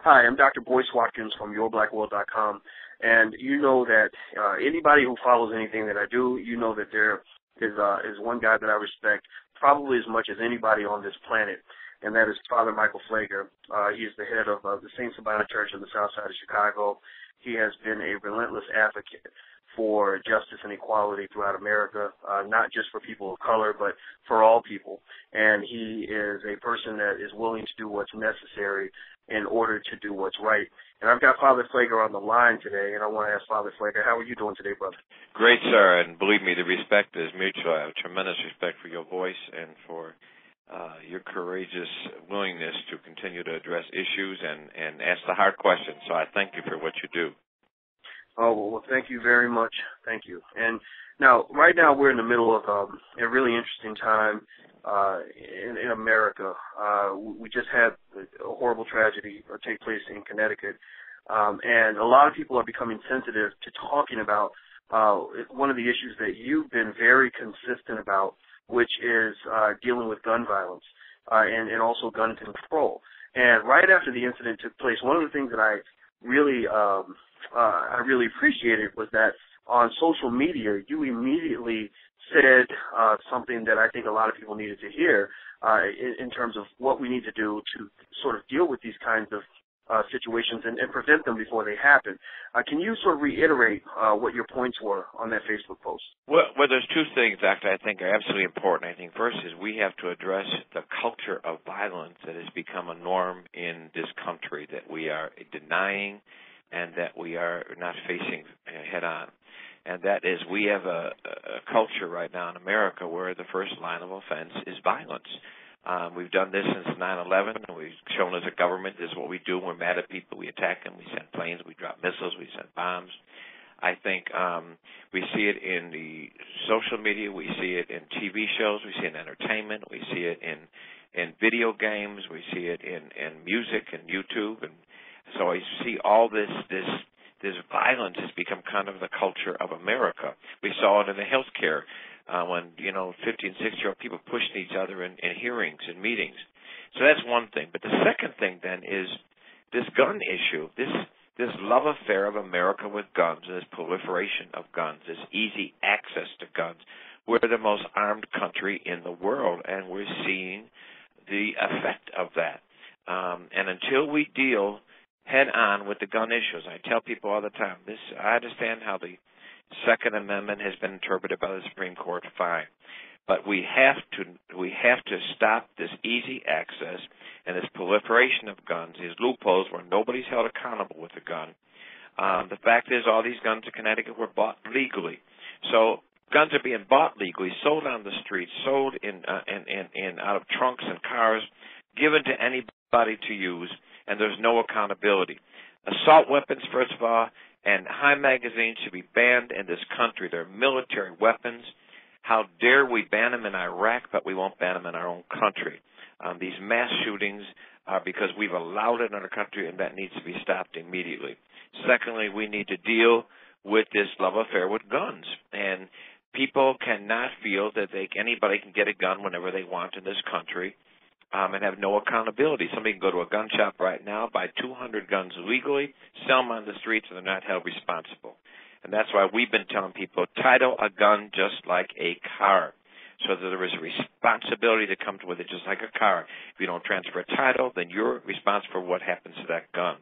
Hi, I'm Dr. Boyce Watkins from YourBlackWorld.com, and you know that anybody who follows anything that I do, you know that there is one guy that I respect probably as much as anybody on this planet, and that is Father Michael Pfleger. He is the head of the St. Sabina Church in the south side of Chicago. He has been a relentless advocate for justice and equality throughout America, not just for people of color, but for all people. And he is a person that is willing to do what's necessary in order to do what's right. And I've got Father Pfleger on the line today, and I want to ask Father Pfleger, how are you doing today, brother? Great, sir, and believe me, the respect is mutual. I have tremendous respect for your voice and for your courageous willingness to continue to address issues and ask the hard questions. So I thank you for what you do. Oh, well, thank you very much. Thank you. And now, right now, we're in the middle of a really interesting time in America. We just had a horrible tragedy take place in Connecticut, and a lot of people are becoming sensitive to talking about one of the issues that you've been very consistent about, which is dealing with gun violence and also gun control. And right after the incident took place, one of the things that I really appreciated was that on social media, you immediately said something that I think a lot of people needed to hear in terms of what we need to do to sort of deal with these kinds of situations and prevent them before they happen. Can you sort of reiterate what your points were on that Facebook post? Well, there's two things, Doctor, I think are absolutely important. I think first is we have to address the culture of violence that has become a norm in this country that we are denying and that we are not facing head-on. And that is we have a culture right now in America where the first line of offense is violence. We've done this since 9/11, and we've shown as a government this is what we do. We're mad at people. We attack them. We send planes. We drop missiles. We send bombs. I think we see it in the social media. We see it in TV shows. We see it in entertainment. We see it in video games. We see it in music and YouTube. And so I see all this violence has become kind of the culture of America. We saw it in the healthcare when 50 and 60-year-old people pushed each other in hearings and meetings. So that's one thing. But the second thing then is this gun issue, this love affair of America with guns, this proliferation of guns, this easy access to guns. We're the most armed country in the world, and we're seeing the effect of that. And until we deal head-on with the gun issues, I tell people all the time, I understand how the Second Amendment has been interpreted by the Supreme Court, fine. But we have to stop this easy access and this proliferation of guns, these loopholes where nobody's held accountable with a gun. The fact is all these guns in Connecticut were bought legally. So guns are being bought legally, sold on the streets, sold in out of trunks and cars, given to anybody to use, and there's no accountability. Assault weapons, first of all, and high magazines should be banned in this country. They're military weapons. How dare we ban them in Iraq, but we won't ban them in our own country? These mass shootings are because we've allowed it in our country, and that needs to be stopped immediately. Secondly, we need to deal with this love affair with guns. And people cannot feel that anybody can get a gun whenever they want in this country. And have no accountability. Somebody can go to a gun shop right now, buy 200 guns legally, sell them on the streets, and they're not held responsible. And that's why we've been telling people, title a gun just like a car, so that there is a responsibility that comes with it just like a car. If you don't transfer a title, then you're responsible for what happens to that gun.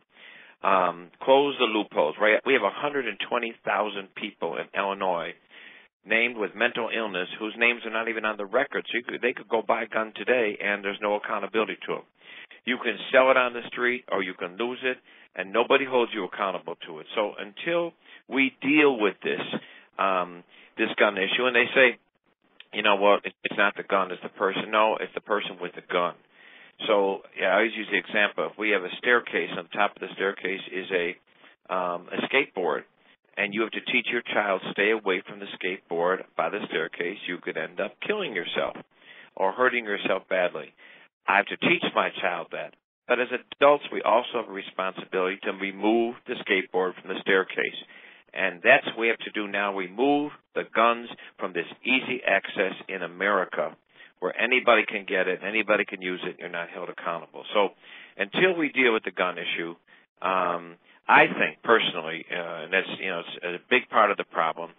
Close the loopholes. Right? We have 120,000 people in Illinois named with mental illness whose names are not even on the record. So they could go buy a gun today and there's no accountability to them. You can sell it on the street or you can lose it, and nobody holds you accountable to it. So until we deal with this gun issue, and they say, it's not the gun, it's the person. No, it's the person with the gun. So I always use the example. If we have a staircase, on the top of the staircase is a skateboard, and you have to teach your child stay away from the skateboard by the staircase, you could end up killing yourself or hurting yourself badly. I have to teach my child that. But as adults, we also have a responsibility to remove the skateboard from the staircase. And that's what we have to do now, remove the guns from this easy access in America where anybody can get it, anybody can use it, and you're not held accountable. So until we deal with the gun issue, I think personally, and that's it's a big part of the problem,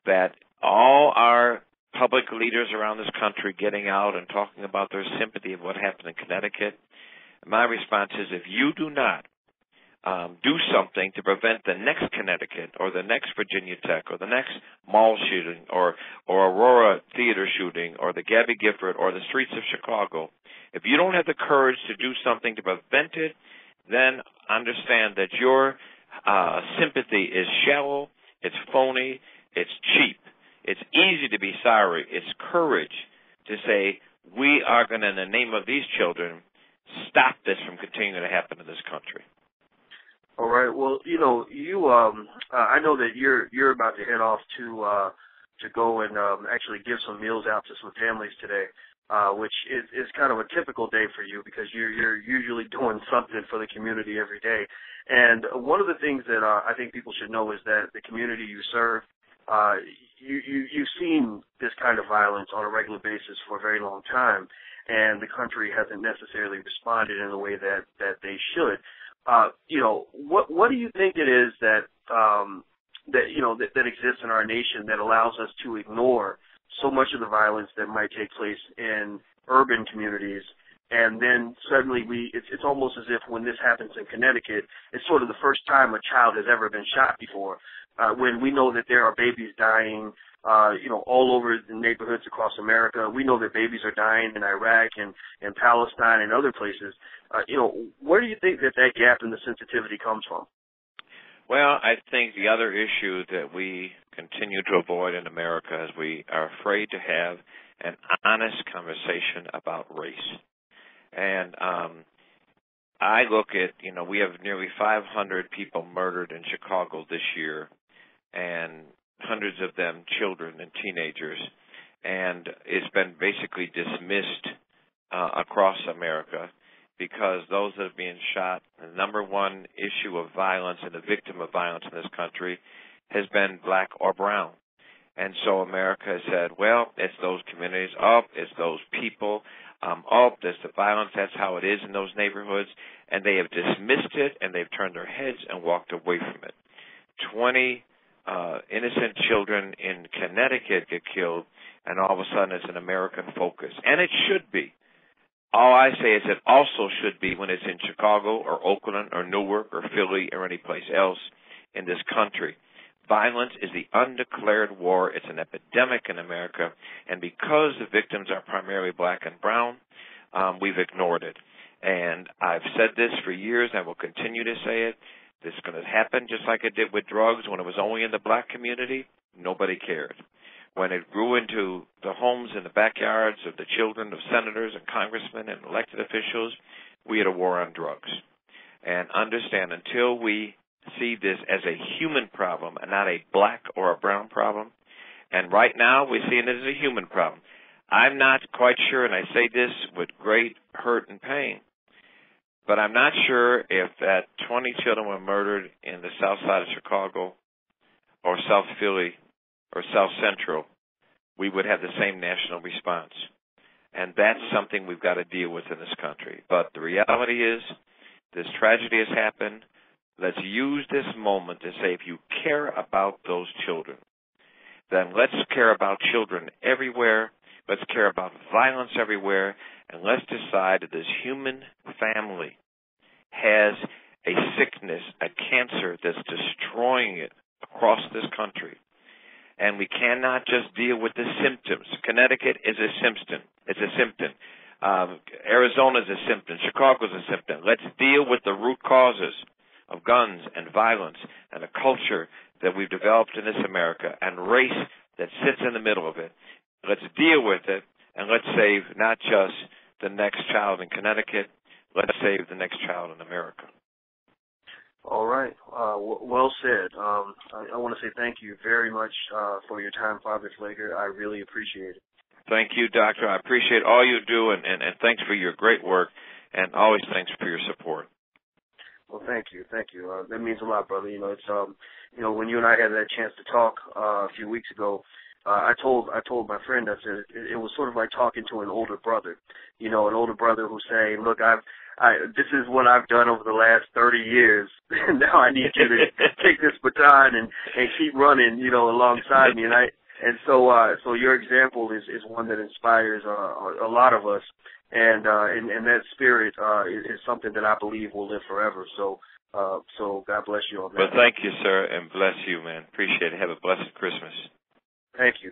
that all our public leaders around this country getting out and talking about their sympathy of what happened in Connecticut. My response is, if you do not do something to prevent the next Connecticut or the next Virginia Tech or the next mall shooting or Aurora theater shooting or the Gabby Gifford or the streets of Chicago, if you don't have the courage to do something to prevent it, then understand that your sympathy is shallow, it's phony, it's cheap. It's easy to be sorry. It's courage to say, we are going to, in the name of these children, stop this from continuing to happen in this country. All right. Well, you I know that you're about to head off to go and actually give some meals out to some families today, which is kind of a typical day for you because you're usually doing something for the community every day. And one of the things that I think people should know is that the community you serve, you've seen this kind of violence on a regular basis for a very long time, and the country hasn't necessarily responded in the way that they should. What do you think it is that exists in our nation that allows us to ignore so much of the violence that might take place in urban communities, and then suddenly it's almost as if when this happens in Connecticut, it's sort of the first time a child has ever been shot before, when we know that there are babies dying all over the neighborhoods across America. We know that babies are dying in Iraq and Palestine and other places. Where do you think that gap in the sensitivity comes from? Well, I think the other issue that we continue to avoid in America is we are afraid to have an honest conversation about race. And I look at, we have nearly 500 people murdered in Chicago this year, and hundreds of them children and teenagers, and it's been basically dismissed across America because those that are being shot, the number one issue of violence and the victim of violence in this country has been black or brown. And so America has said, well, it's those communities, it's those people, there's the violence, that's how it is in those neighborhoods, and they have dismissed it, and they've turned their heads and walked away from it. 20 innocent children in Connecticut get killed, and all of a sudden it's an American focus. And it should be. All I say is it also should be when it's in Chicago or Oakland or Newark or Philly or any place else in this country. Violence is the undeclared war. It's an epidemic in America, and because the victims are primarily black and brown, we've ignored it. And I've said this for years. I will continue to say it. This is going to happen just like it did with drugs. When it was only in the black community, nobody cared. When it grew into the homes and the backyards of the children of senators and congressmen and elected officials, we had a war on drugs. And understand, until we see this as a human problem and not a black or a brown problem, and right now we're seeing it as a human problem. I'm not quite sure, and I say this with great hurt and pain, but I'm not sure if that 20 children were murdered in the south side of Chicago or South Philly or South Central, we would have the same national response. And that's something we've got to deal with in this country. But the reality is, this tragedy has happened. Let's use this moment to say, if you care about those children, then let's care about children everywhere. Let's care about violence everywhere. And let's decide that this human family has a sickness, a cancer that's destroying it across this country. And we cannot just deal with the symptoms. Connecticut is a symptom. It's a symptom. Arizona is a symptom. Chicago is a symptom. Let's deal with the root causes of guns and violence and a culture that we've developed in this America and race that sits in the middle of it. Let's deal with it, and let's save not just the next child in Connecticut, let's save the next child in America. All right. Well said. I want to say thank you very much for your time, Father Pfleger. I really appreciate it. Thank you, Doctor. I appreciate all you do, and thanks for your great work, and always thanks for your support. Well, thank you. That means a lot, brother. It's when you and I had that chance to talk a few weeks ago, I told my friend, I said it was sort of like talking to an older brother. An older brother who's saying, look, this is what I've done over the last 30 years. Now I need you to take this baton and keep running, alongside me. And so your example is one that inspires a lot of us, and that spirit is something that I believe will live forever. So God bless you on that. Well, thank you, sir, and bless you, man. Appreciate it. Have a blessed Christmas. Thank you.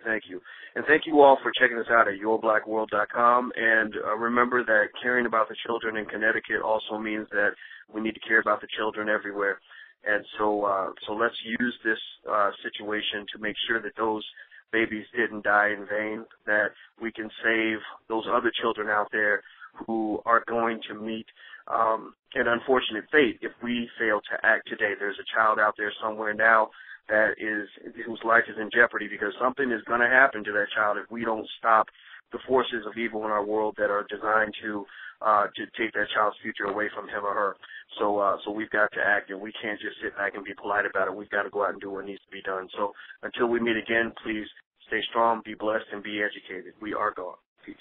And thank you all for checking us out at yourblackworld.com. And remember that caring about the children in Connecticut also means that we need to care about the children everywhere. And so let's use this situation to make sure that those babies didn't die in vain, that we can save those other children out there who are going to meet an unfortunate fate if we fail to act today. There's a child out there somewhere now whose life is in jeopardy because something is going to happen to that child if we don't stop the forces of evil in our world that are designed to take that child's future away from him or her. So we've got to act, and we can't just sit back and be polite about it. We've got to go out and do what needs to be done. So until we meet again, please stay strong, be blessed, and be educated. We are gone. Peace.